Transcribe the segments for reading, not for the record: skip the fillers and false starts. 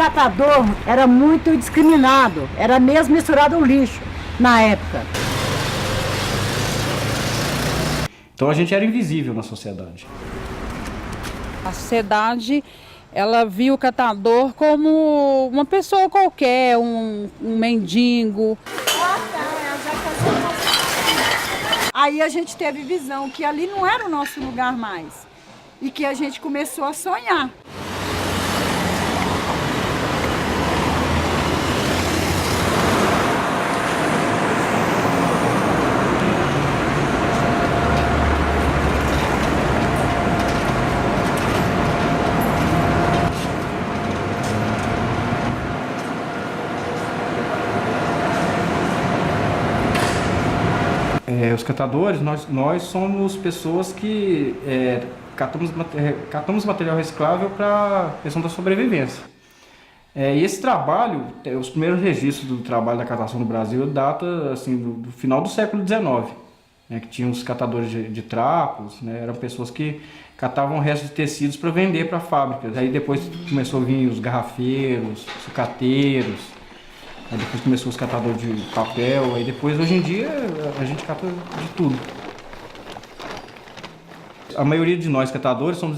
catador era muito discriminado, era mesmo misturado ao lixo na época. Então a gente era invisível na sociedade. A sociedade, ela viu o catador como uma pessoa qualquer, um mendigo. Aí a gente teve visão que ali não era o nosso lugar mais e que a gente começou a sonhar. Os catadores, nós somos pessoas que catamos material reciclável para a questão da sobrevivência. E esse trabalho, os primeiros registros do trabalho da catação no Brasil data assim, do final do século XIX, né, que tinham os catadores de trapos, né, eram pessoas que catavam restos de tecidos para vender para fábricas. Aí depois começou a vir os garrafeiros, sucateiros. Aí depois começou os catadores de papel, aí depois, hoje em dia, a gente cata de tudo. A maioria de nós catadores somos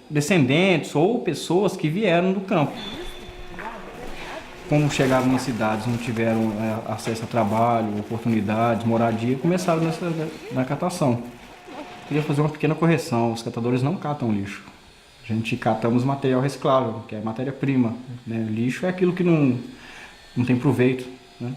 descendentes ou pessoas que vieram do campo. Como chegaram nas cidades, não tiveram acesso a trabalho, oportunidades, moradia, começaram na catação. Queria fazer uma pequena correção, os catadores não catam lixo. A gente catamos material reciclável, que é matéria-prima, né? Lixo é aquilo que não tem proveito, né?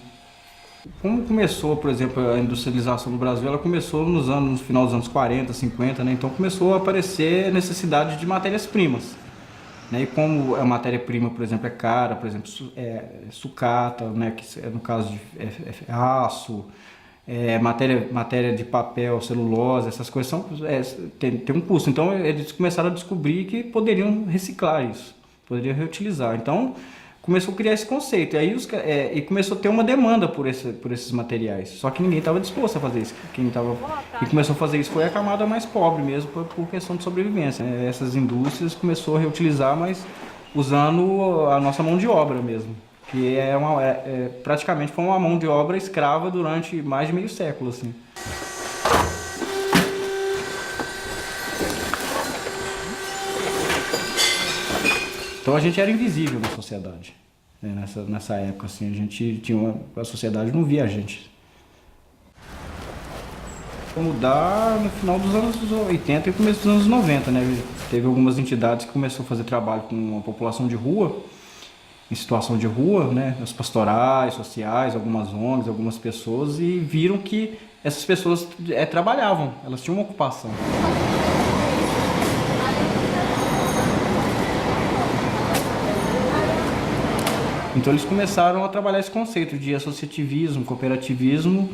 Como começou, por exemplo, a industrialização no Brasil, ela começou no final dos anos 40, 50, né? Então começou a aparecer necessidade de matérias-primas, né? E como a matéria-prima, por exemplo, é cara, por exemplo, sucata, né? Que no caso de aço, matéria de papel, celulose, essas coisas tem um custo. Então eles começaram a descobrir que poderiam reciclar isso, poderiam reutilizar. Então começou a criar esse conceito, e aí e começou a ter uma demanda por esses materiais, só que ninguém estava disposto a fazer isso. E começou a fazer isso foi a camada mais pobre mesmo, por questão de sobrevivência. Essas indústrias começou a reutilizar, mas usando a nossa mão de obra mesmo, que praticamente foi uma mão de obra escrava durante mais de meio século, assim. Então a gente era invisível na sociedade, né? Nessa época, assim, a sociedade não via a gente. Foi mudar no final dos anos 80 e começo dos anos 90, né? Teve algumas entidades que começaram a fazer trabalho com a população de rua, em situação de rua, né? As pastorais, sociais, algumas ONGs, algumas pessoas, e viram que essas pessoas trabalhavam, elas tinham uma ocupação. Então eles começaram a trabalhar esse conceito de associativismo, cooperativismo,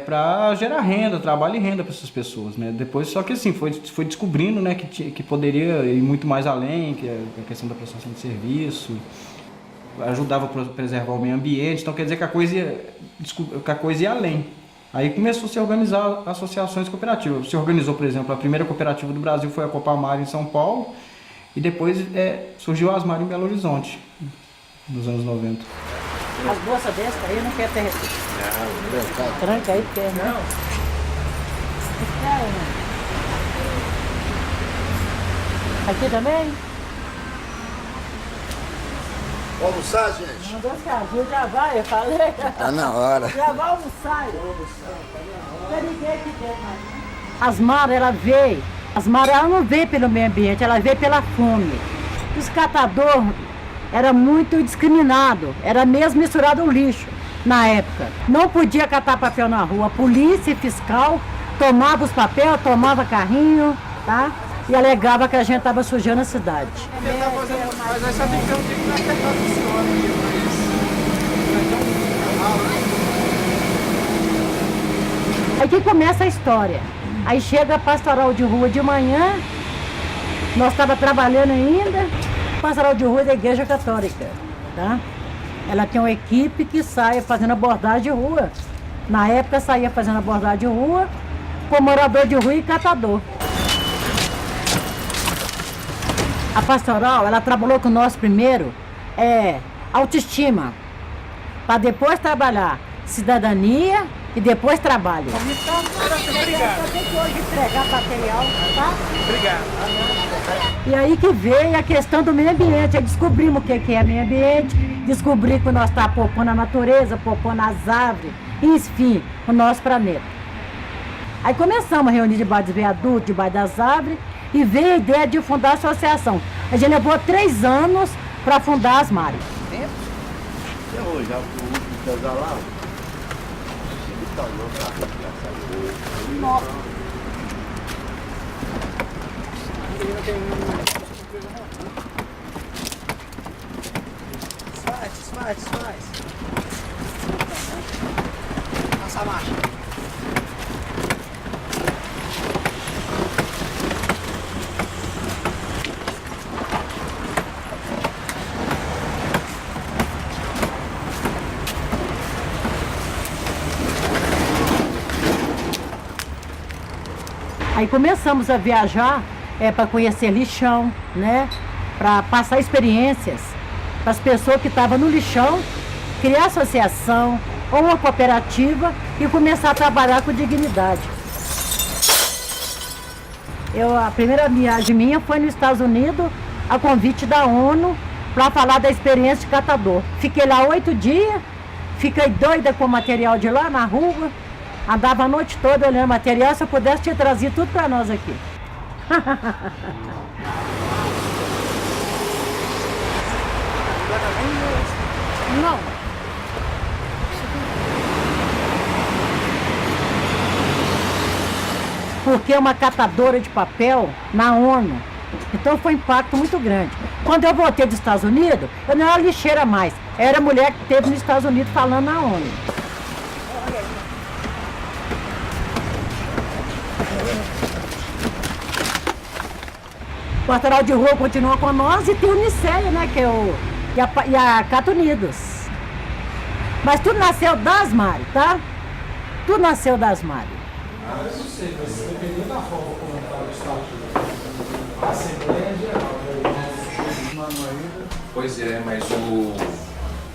para gerar renda, trabalho e renda para essas pessoas, né? Depois, só que assim, foi descobrindo, né, que poderia ir muito mais além, que é a questão da prestação de serviço, ajudava a preservar o meio ambiente, então quer dizer que a coisa ia além. Aí começou a se organizar associações cooperativas. Se organizou, por exemplo, a primeira cooperativa do Brasil foi a Copamar em São Paulo, e depois surgiu a Asmar em Belo Horizonte, nos anos 90. As bolsas dessas aí não quer ter receita. Não, tranca aí, quer, não? Aqui também? Vamos almoçar, gente? Mandou se ajuda, já vai, eu falei. Tá na hora. Já vai almoçar. Não tem ninguém aqui dentro, mas... Asmar, ela veio. Asmar, ela não veio pelo meio ambiente, ela veio pela fome. Os catadores era muito discriminado, era mesmo misturado ao lixo na época. Não podia catar papel na rua, a polícia e fiscal tomava os papéis, tomava carrinho, tá? E alegava que a gente estava sujando a cidade. Mas aí só tem que ter um tempo na pegada do senhor aqui, Aí que começa a história. Aí chega a pastoral de rua de manhã, nós estávamos trabalhando ainda, pastoral de rua da Igreja Católica, tá? Ela tem uma equipe que sai fazendo abordagem de rua. Na época saía fazendo abordagem de rua, com morador de rua e catador. A pastoral, ela trabalhou com nós primeiro autoestima, para depois trabalhar cidadania e depois trabalho. Obrigado. Eu tenho que hoje entregar material, tá? Obrigado. E aí que veio a questão do meio ambiente. Aí descobrimos o que é meio ambiente, descobri que nós estamos poupando a natureza, poupando as árvores, enfim, o nosso planeta. Aí começamos a reunir debaixo dos viadutos, debaixo das árvores, e veio a ideia de fundar a associação. A gente levou 3 anos para fundar as Mares. Até hoje, já o último casal lá. Desfaz. Passa a marcha. Aí começamos a viajar para conhecer lixão, né? Para passar experiências para as pessoas que estavam no lixão, criar associação ou uma cooperativa e começar a trabalhar com dignidade. A primeira viagem minha foi nos Estados Unidos, a convite da ONU, para falar da experiência de catador. Fiquei lá 8 dias, fiquei doida com o material de lá na rua, andava a noite toda olhando material. Se eu pudesse, tinha trazido tudo para nós aqui. Não. Porque é uma catadora de papel na ONU. Então foi um impacto muito grande. Quando eu voltei dos Estados Unidos, eu não era lixeira mais. Era a mulher que esteve nos Estados Unidos falando na ONU. O Pastoral de Rua continua com nós e tem o Unicéia, né, que é e a Cata Unidos. Mas tudo nasceu das Mares, tá? Tudo nasceu das Mares. Eu não sei, mas dependendo da forma como está o estatuto, a Assembleia Geral, o nosso ainda. Pois é, mas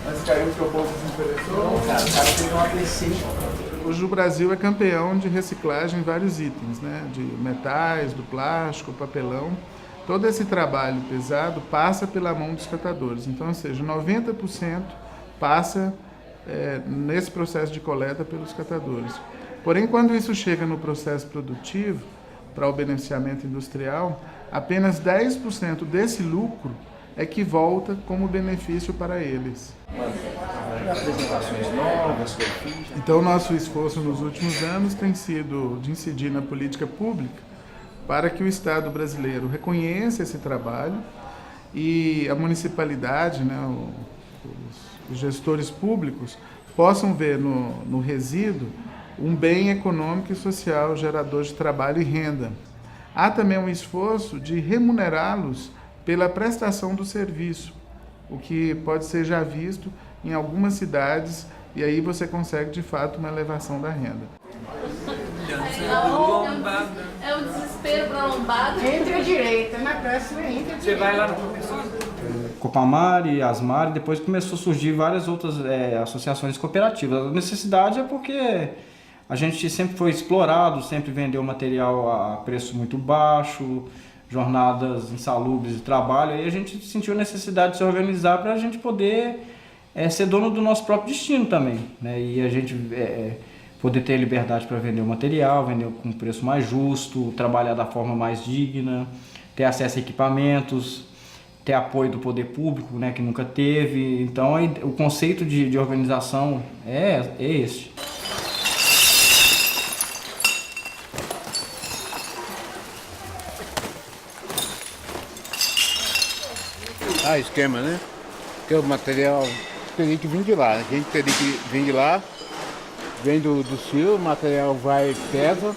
Mas caiu porque o povo se interessou. Não, cara, o cara teve uma crescente. Hoje o Brasil é campeão de reciclagem em vários itens, né? De metais, do plástico, papelão. Todo esse trabalho pesado passa pela mão dos catadores. Então, ou seja, 90% passa nesse processo de coleta pelos catadores. Porém, quando isso chega no processo produtivo, para o beneficiamento industrial, apenas 10% desse lucro é que volta como benefício para eles. apresentações novas, Então, nosso esforço nos últimos anos tem sido de incidir na política pública para que o Estado brasileiro reconheça esse trabalho e a municipalidade, né, os gestores públicos, possam ver no resíduo um bem econômico e social gerador de trabalho e renda. Há também um esforço de remunerá-los pela prestação do serviço, o que pode ser já visto em algumas cidades, e aí você consegue de fato uma elevação da renda. É um desespero para lombada. Entre a direita, na próxima entra a direita. Você vai lá no professor? Copamare, Asmare, depois começou a surgir várias outras associações cooperativas. A necessidade é porque a gente sempre foi explorado, sempre vendeu material a preço muito baixo, jornadas insalubres de trabalho, aí a gente sentiu a necessidade de se organizar para a gente poder ser dono do nosso próprio destino também, né? E a gente poder ter liberdade para vender o material, vender com preço mais justo, trabalhar da forma mais digna, ter acesso a equipamentos, ter apoio do poder público, né, que nunca teve. Então o conceito de organização é esse. Esquema, né? Porque o material teria que vir de lá, né? A gente teria que vir de lá, vem do cio, o material vai, pesa,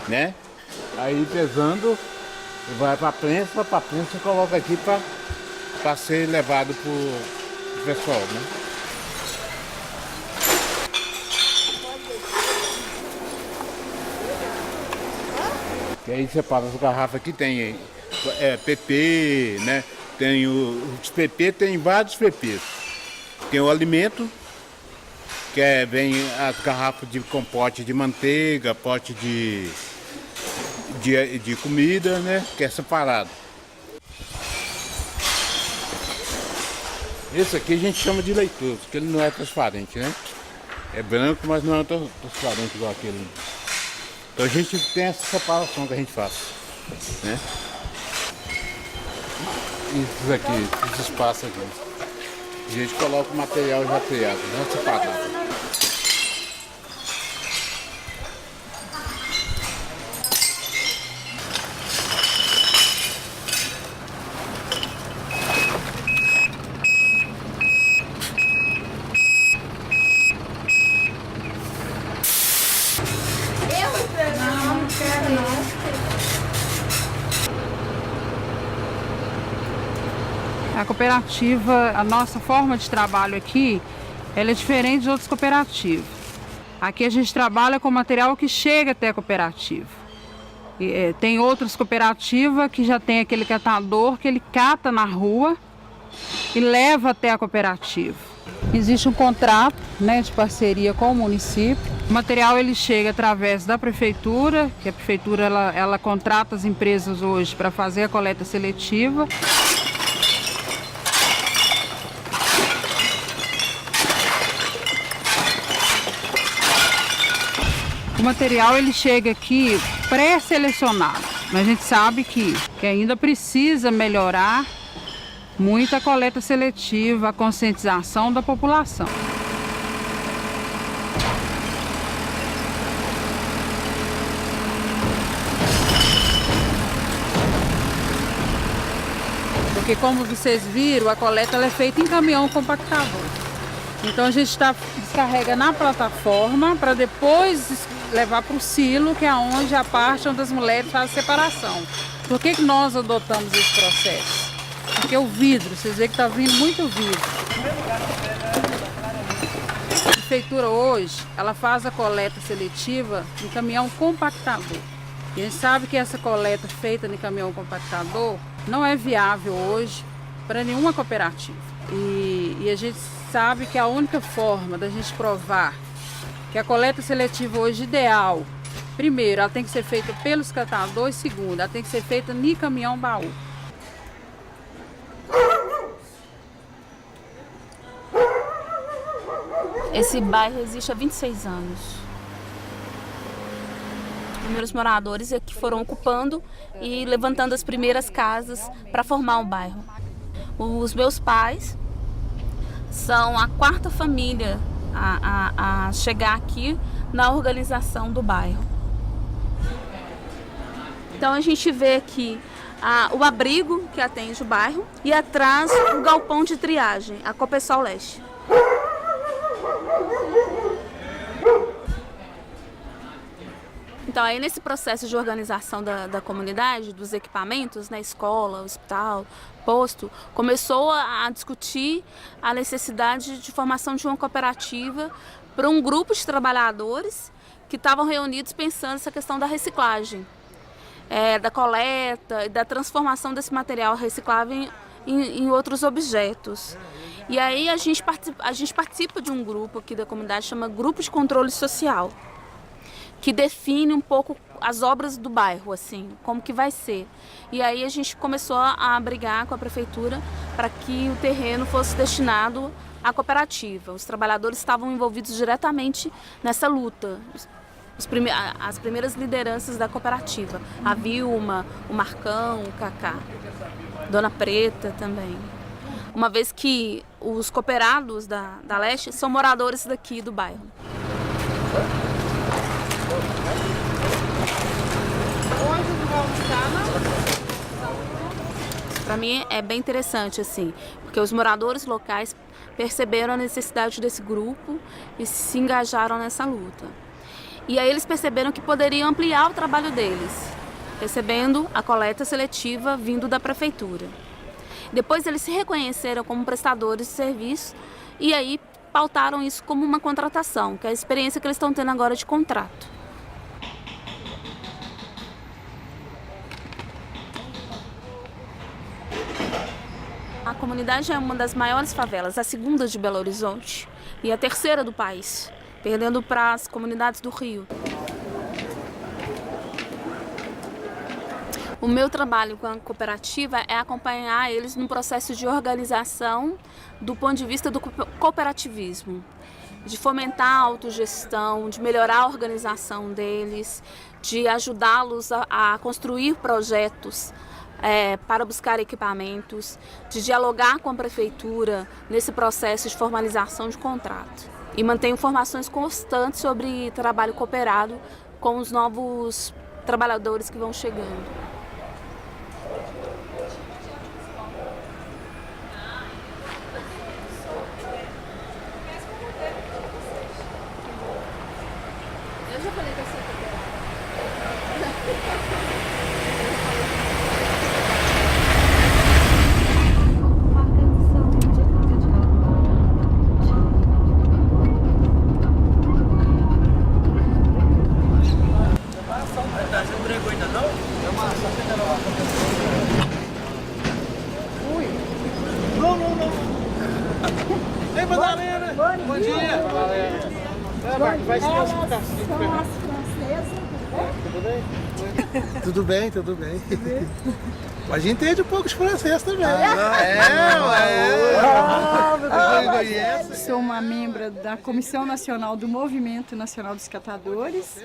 né? Aí pesando, vai para a prensa coloca aqui para ser levado para o pessoal, né? E aí separa as garrafas que tem PP, né? Tem os PP, tem vários PPs. Tem o alimento, que vem as garrafas de compote de manteiga, pote de comida, né? Que é separado. Esse aqui a gente chama de leitoso, porque ele não é transparente, né? É branco, mas não é transparente igual aquele. Então a gente tem essa separação que a gente faz, né? Isso aqui, esse espaço aqui. A gente coloca o material já criado, né? Separado. A cooperativa, a nossa forma de trabalho aqui, ela é diferente de outras cooperativas. Aqui a gente trabalha com material que chega até a cooperativa. Tem outras cooperativas que já tem aquele catador que ele cata na rua e leva até a cooperativa. Existe um contrato, né, de parceria com o município. O material ele chega através da prefeitura, que a prefeitura ela contrata as empresas hoje para fazer a coleta seletiva. O material ele chega aqui pré-selecionado, mas a gente sabe que ainda precisa melhorar muito a coleta seletiva, a conscientização da população. Porque como vocês viram, a coleta ela é feita em caminhão compactador. Então a gente descarrega na plataforma para depois levar para o silo, que é onde a parte onde as mulheres fazem a separação. Por que nós adotamos esse processo? Porque o vidro, vocês veem que está vindo muito vidro. A prefeitura hoje, ela faz a coleta seletiva em caminhão compactador. E a gente sabe que essa coleta feita em caminhão compactador não é viável hoje para nenhuma cooperativa. E a gente sabe que a única forma da gente provar que a coleta seletiva hoje ideal, primeiro, ela tem que ser feita pelos catadores, segundo, ela tem que ser feita em caminhão baú. Esse bairro existe há 26 anos. Os primeiros moradores é que foram ocupando e levantando as primeiras casas para formar o bairro. Os meus pais são a quarta família a chegar aqui na organização do bairro. Então a gente vê aqui o abrigo que atende o bairro e atrás o galpão de triagem, a Copesol Leste. Então aí nesse processo de organização da comunidade, dos equipamentos, né, escola, hospital, posto, começou a discutir a necessidade de formação de uma cooperativa para um grupo de trabalhadores que estavam reunidos pensando essa questão da reciclagem, da coleta e da transformação desse material reciclável em outros objetos. E aí a gente participa de um grupo aqui da comunidade, chama Grupo de Controle Social, que define um pouco as obras do bairro, assim, como que vai ser. E aí a gente começou a brigar com a prefeitura para que o terreno fosse destinado à cooperativa. Os trabalhadores estavam envolvidos diretamente nessa luta. As primeiras lideranças da cooperativa, a Vilma, o Marcão, o Cacá, Dona Preta também. Uma vez que os cooperados da Leste são moradores daqui do bairro. Para mim é bem interessante, assim, porque os moradores locais perceberam a necessidade desse grupo e se engajaram nessa luta. E aí eles perceberam que poderiam ampliar o trabalho deles, recebendo a coleta seletiva vindo da prefeitura. Depois eles se reconheceram como prestadores de serviço e aí pautaram isso como uma contratação, que é a experiência que eles estão tendo agora de contrato. comunidade é uma das maiores favelas, a segunda de Belo Horizonte e a terceira do país, perdendo para as comunidades do Rio. O meu trabalho com a cooperativa é acompanhar eles no processo de organização do ponto de vista do cooperativismo, de fomentar a autogestão, de melhorar a organização deles, de ajudá-los a construir projetos para buscar equipamentos, de dialogar com a prefeitura nesse processo de formalização de contrato. E manter informações constantes sobre trabalho cooperado com os novos trabalhadores que vão chegando. Eu já falei que eu sou Ei, Madalena! Bom dia! Vai se classificar. São as francesas, Tudo bem, tudo bem. A gente entende um pouco de francês também. Sou uma membro da Comissão Nacional do Movimento Nacional dos Catadores.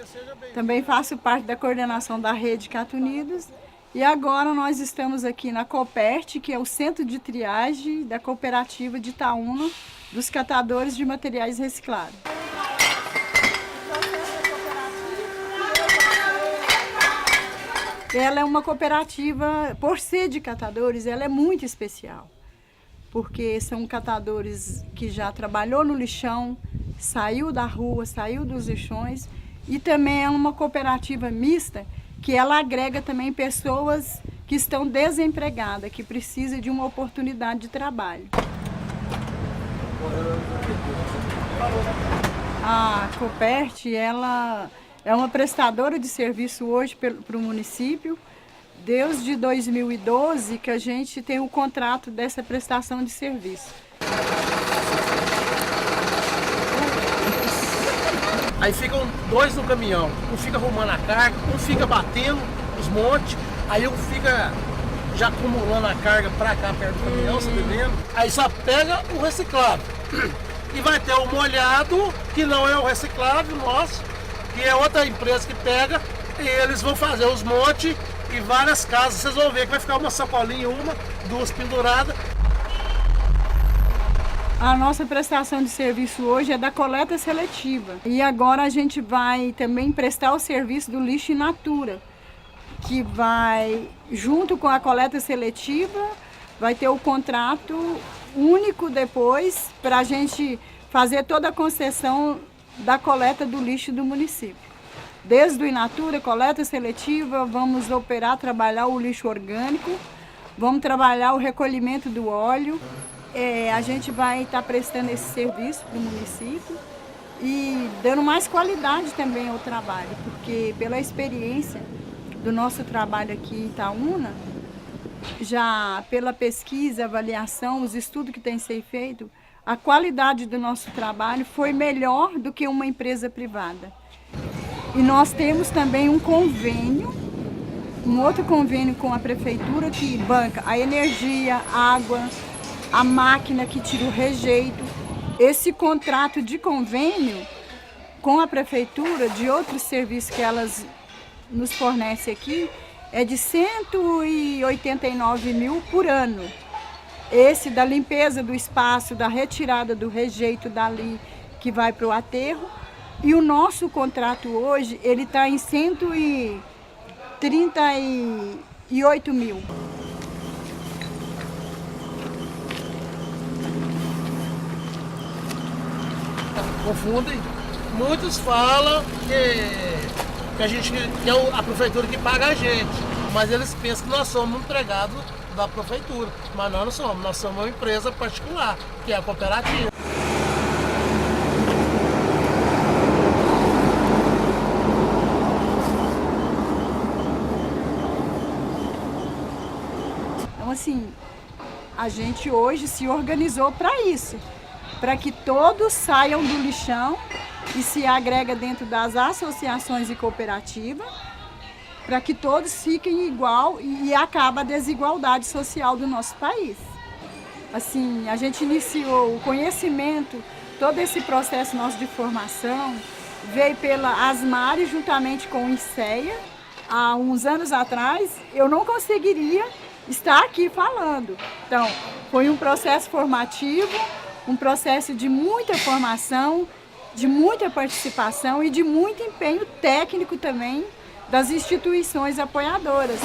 Também faço parte da coordenação da Rede Cata Unidos. E agora nós estamos aqui na Copert, que é o centro de triagem da cooperativa de Itaúna dos catadores de materiais reciclados. Ela é uma cooperativa, por ser de catadores, ela é muito especial. Porque são catadores que já trabalhou no lixão, saiu da rua, saiu dos lixões. E também é uma cooperativa mista, que ela agrega também pessoas que estão desempregadas, que precisam de uma oportunidade de trabalho. A Copert, ela é uma prestadora de serviço hoje para o município, desde 2012 que a gente tem o contrato dessa prestação de serviço. Aí ficam dois no caminhão, um fica arrumando a carga, um fica batendo os montes, aí um fica já acumulando a carga pra cá perto do caminhão, você tá entendendo? Aí só pega o reciclável. E vai ter o molhado, que não é o reciclável nosso, que é outra empresa que pega, e eles vão fazer os montes e várias casas. Vocês vão ver que vai ficar uma sacolinha, duas penduradas. A nossa prestação de serviço hoje é da coleta seletiva. E agora a gente vai também prestar o serviço do lixo in natura, que vai, junto com a coleta seletiva, vai ter o contrato único depois para a gente fazer toda a concessão da coleta do lixo do município. Desde o in natura, coleta seletiva, vamos trabalhar o lixo orgânico, vamos trabalhar o recolhimento do óleo. A gente vai estar prestando esse serviço para o município e dando mais qualidade também ao trabalho, porque pela experiência do nosso trabalho aqui em Itaúna, já pela pesquisa, avaliação, os estudos que têm sido feitos, a qualidade do nosso trabalho foi melhor do que uma empresa privada. E nós temos também um convênio, um outro convênio com a prefeitura que banca a energia, a água, a máquina que tira o rejeito. Esse contrato de convênio com a prefeitura, de outros serviços que elas nos fornecem aqui, é de 189 mil por ano. Esse da limpeza do espaço, da retirada do rejeito dali, que vai para o aterro. E o nosso contrato hoje, ele está em 138 mil. Confundem. Muitos falam que a gente que é a prefeitura que paga a gente, mas eles pensam que nós somos empregados da prefeitura, mas nós não somos, nós somos uma empresa particular, que é a cooperativa. Então assim, a gente hoje se organizou para isso, para que todos saiam do lixão e se agrega dentro das associações e cooperativas, para que todos fiquem igual e acaba a desigualdade social do nosso país. Assim, a gente iniciou o conhecimento, todo esse processo nosso de formação, veio pela Asmari juntamente com o INSEA. Há uns anos atrás, eu não conseguiria estar aqui falando. Então, foi um processo formativo, um processo de muita formação, de muita participação e de muito empenho técnico também das instituições apoiadoras.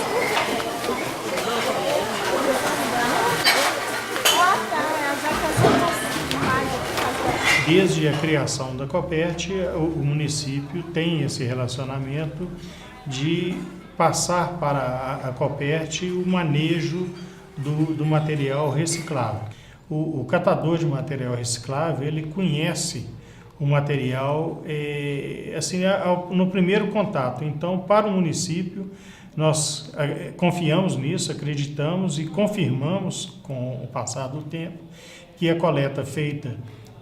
Desde a criação da Copert, o município tem esse relacionamento de passar para a Copert o manejo do material reciclável. O catador de material reciclável, ele conhece o material assim, no primeiro contato. Então, para o município, nós confiamos nisso, acreditamos e confirmamos com o passar do tempo que a coleta feita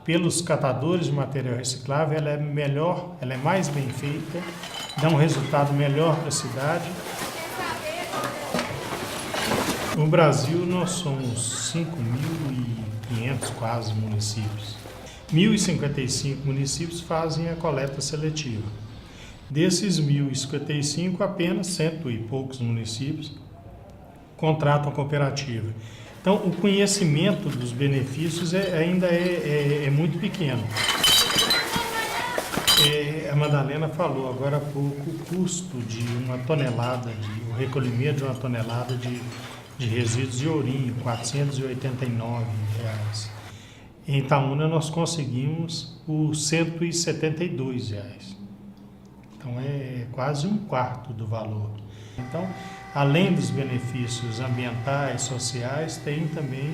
pelos catadores de material reciclável ela é melhor, ela é mais bem feita, dá um resultado melhor para a cidade. No Brasil, nós somos 5.500 quase municípios. 1.055 municípios fazem a coleta seletiva. Desses 1.055, apenas 100 e poucos municípios contratam a cooperativa. Então, o conhecimento dos benefícios ainda é muito pequeno. A Madalena falou agora há pouco o custo de uma tonelada, o recolhimento de uma tonelada de resíduos de ourinho, R$ 489. Em Itaúna nós conseguimos os R$ 172. Então é quase um quarto do valor. Então, além dos benefícios ambientais, sociais, tem também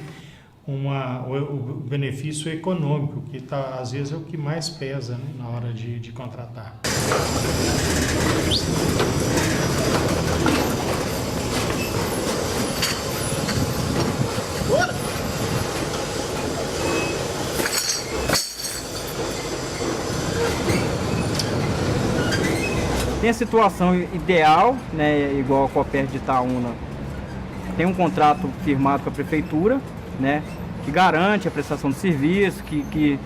o benefício econômico, que às vezes é o que mais pesa, né, na hora de contratar. Tem a situação ideal, né, igual a Copert de Itaúna, tem um contrato firmado com a prefeitura, né, que garante a prestação de serviço, que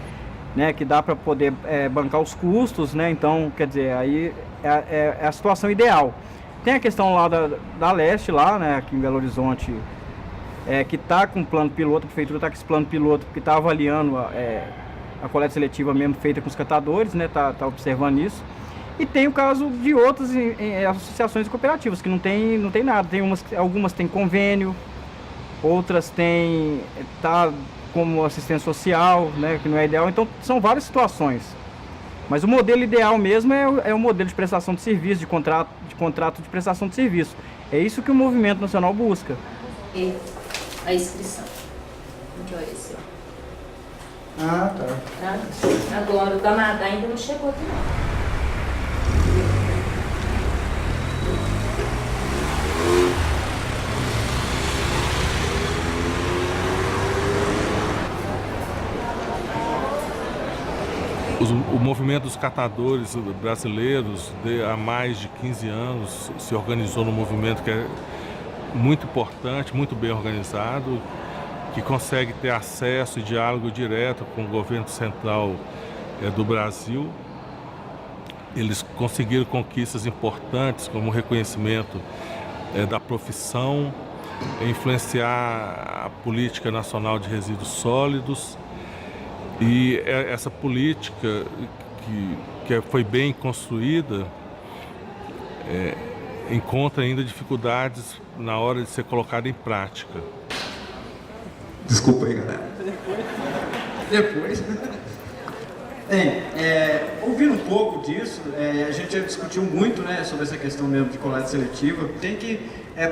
dá para poder bancar os custos, né, então, quer dizer, aí é a situação ideal. Tem a questão lá da Leste, lá, né, aqui em Belo Horizonte, que está com plano piloto, a prefeitura está com esse plano piloto, porque está avaliando a coleta seletiva mesmo feita com os catadores, né, tá observando isso. E tem o caso de outras associações cooperativas que não tem nada. Algumas têm convênio, outras têm como assistência social, né, que não é ideal. Então são várias situações. Mas o modelo ideal mesmo é o modelo de prestação de serviço, de contrato de prestação de serviço. É isso que o Movimento Nacional busca. E a inscrição. Onde é esse? Ah, tá. Agora o Canadá ainda não chegou aqui não. O movimento dos catadores brasileiros, há mais de 15 anos, se organizou num movimento que é muito importante, muito bem organizado, que consegue ter acesso e diálogo direto com o governo central do Brasil. Eles conseguiram conquistas importantes, como o reconhecimento da profissão, influenciar a política nacional de resíduos sólidos. E essa política que foi bem construída encontra ainda dificuldades na hora de ser colocada em prática. Desculpa aí, galera. Depois. Bem, ouvindo um pouco disso, a gente já discutiu muito, né, sobre essa questão mesmo de coleta seletiva.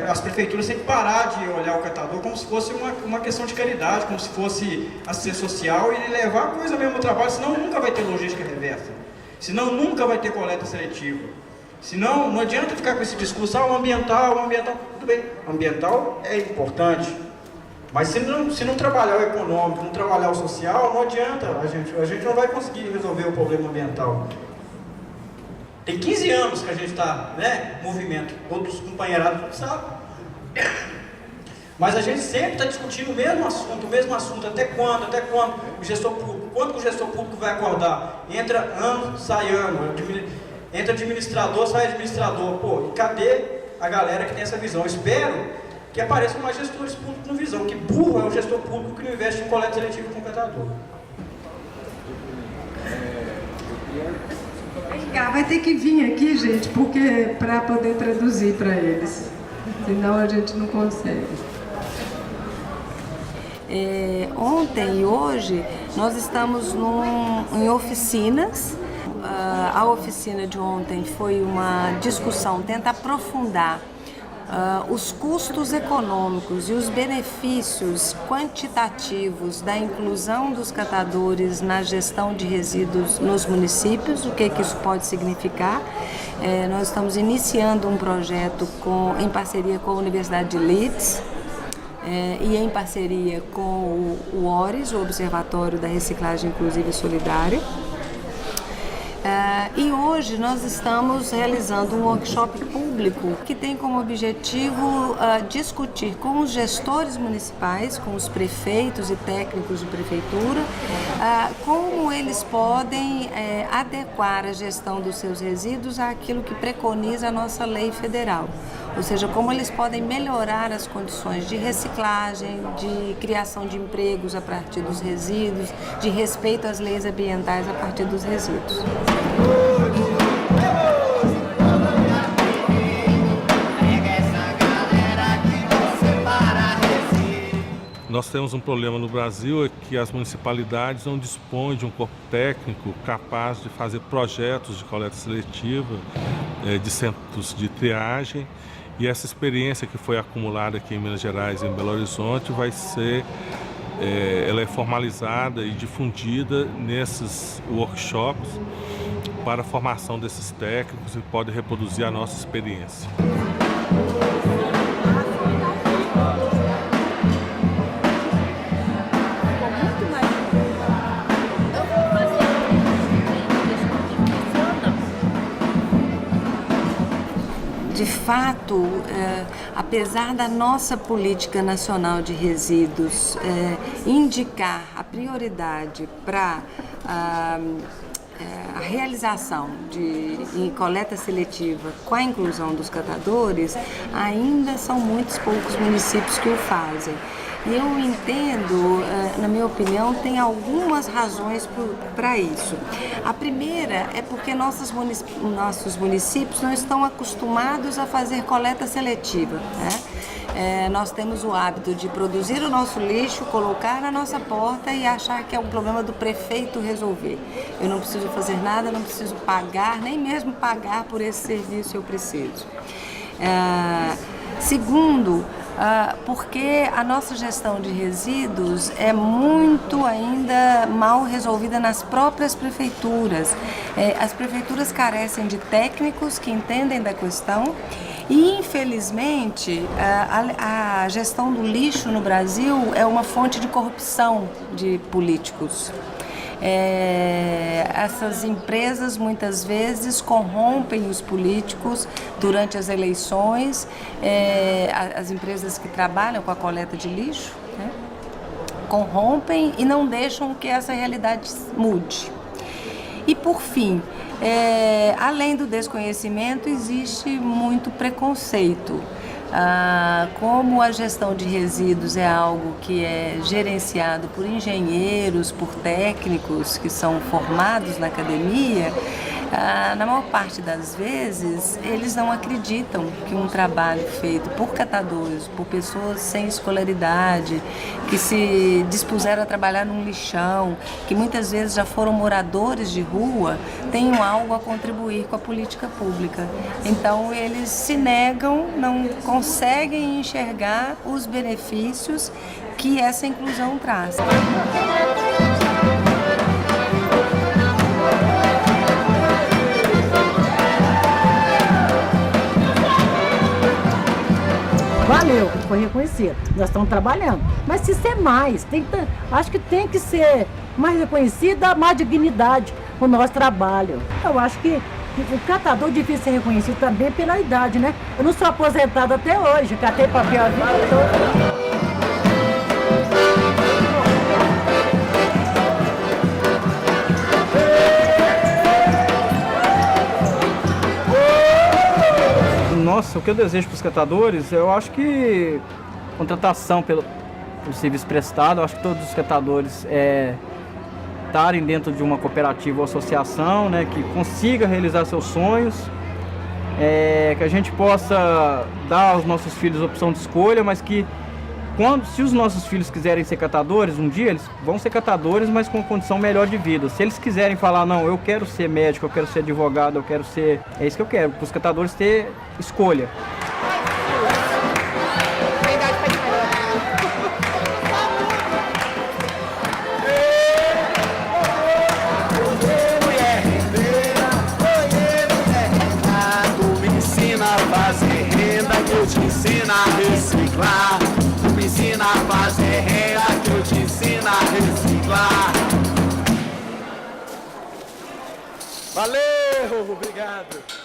As prefeituras têm que parar de olhar o catador como se fosse uma questão de caridade, como se fosse assistência social e levar a coisa mesmo ao trabalho, senão nunca vai ter logística reversa, senão nunca vai ter coleta seletiva. Senão, não adianta ficar com esse discurso, o ambiental, tudo bem, o ambiental é importante, Mas se não trabalhar o econômico, não trabalhar o social, não adianta, a gente não vai conseguir resolver o problema ambiental. Tem 15 anos que a gente está, né, movimento, outros companheirados sabem. Mas a gente sempre está discutindo o mesmo assunto, até quando o gestor público, quando que o gestor público vai acordar? Entra ano, sai ano, entra administrador, sai administrador, pô, e cadê a galera que tem essa visão? Eu espero que apareçam mais gestores públicos no visão, que burro é o gestor público que não investe em coleta seletiva com catador. Vai ter que vir aqui, gente, porque para poder traduzir para eles, senão a gente não consegue. Ontem e hoje nós estamos em oficinas. A oficina de ontem foi uma discussão, tenta aprofundar os custos econômicos e os benefícios quantitativos da inclusão dos catadores na gestão de resíduos nos municípios, o que isso pode significar. Nós estamos iniciando um projeto em parceria com a Universidade de Leeds e em parceria com o ORES, o Observatório da Reciclagem Inclusiva e Solidária. E hoje nós estamos realizando um workshop público que tem como objetivo discutir com os gestores municipais, com os prefeitos e técnicos de prefeitura, como eles podem adequar a gestão dos seus resíduos àquilo que preconiza a nossa lei federal. Ou seja, como eles podem melhorar as condições de reciclagem, de criação de empregos a partir dos resíduos, de respeito às leis ambientais a partir dos resíduos. Nós temos um problema no Brasil, é que as municipalidades não dispõem de um corpo técnico capaz de fazer projetos de coleta seletiva, de centros de triagem, e essa experiência que foi acumulada aqui em Minas Gerais e em Belo Horizonte ela é formalizada e difundida nesses workshops para a formação desses técnicos e pode reproduzir a nossa experiência. De fato, apesar da nossa política nacional de resíduos indicar a prioridade para a realização de coleta seletiva com a inclusão dos catadores, ainda são muitos poucos municípios que o fazem. E eu entendo, na minha opinião, tem algumas razões para isso. A primeira é porque nossos municípios não estão acostumados a fazer coleta seletiva, né? Nós temos o hábito de produzir o nosso lixo, colocar na nossa porta e achar que é um problema do prefeito resolver. Eu não preciso fazer nada, não preciso pagar, nem mesmo pagar por esse serviço eu preciso. Segundo, porque a nossa gestão de resíduos é muito ainda mal resolvida nas próprias prefeituras. As prefeituras carecem de técnicos que entendem da questão e, infelizmente, a gestão do lixo no Brasil é uma fonte de corrupção de políticos. Essas empresas muitas vezes corrompem os políticos durante as eleições, as empresas que trabalham com a coleta de lixo, né, corrompem e não deixam que essa realidade mude. E por fim, além do desconhecimento, existe muito preconceito. Como a gestão de resíduos é algo que é gerenciado por engenheiros, por técnicos que são formados na academia, na maior parte das vezes eles não acreditam que um trabalho feito por catadores, por pessoas sem escolaridade, que se dispuseram a trabalhar num lixão, que muitas vezes já foram moradores de rua, tenham algo a contribuir com a política pública. Então eles se negam, não conseguem enxergar os benefícios que essa inclusão traz. Boa valeu, que foi reconhecido. Nós estamos trabalhando. Mas se ser mais, acho que tem que ser mais reconhecido, dar mais dignidade o nosso trabalho. Eu acho que o catador devia ser reconhecido também pela idade, né? Eu não sou aposentada até hoje, catei papel a vida toda. Nossa, o que eu desejo para os catadores, eu acho que contratação pelo serviço prestado, eu acho que todos os catadores estarem dentro de uma cooperativa ou associação, né, que consiga realizar seus sonhos, que a gente possa dar aos nossos filhos a opção de escolha, mas que se os nossos filhos quiserem ser catadores, um dia eles vão ser catadores, mas com condição melhor de vida. Se eles quiserem falar, não, eu quero ser médico, eu quero ser advogado, eu quero ser... É isso que eu quero, para os catadores ter escolha. Me ensina a fazer renda que eu te ensino a reciclar. Me ensina a fazer renda que eu te ensino a reciclar. Valeu, obrigado.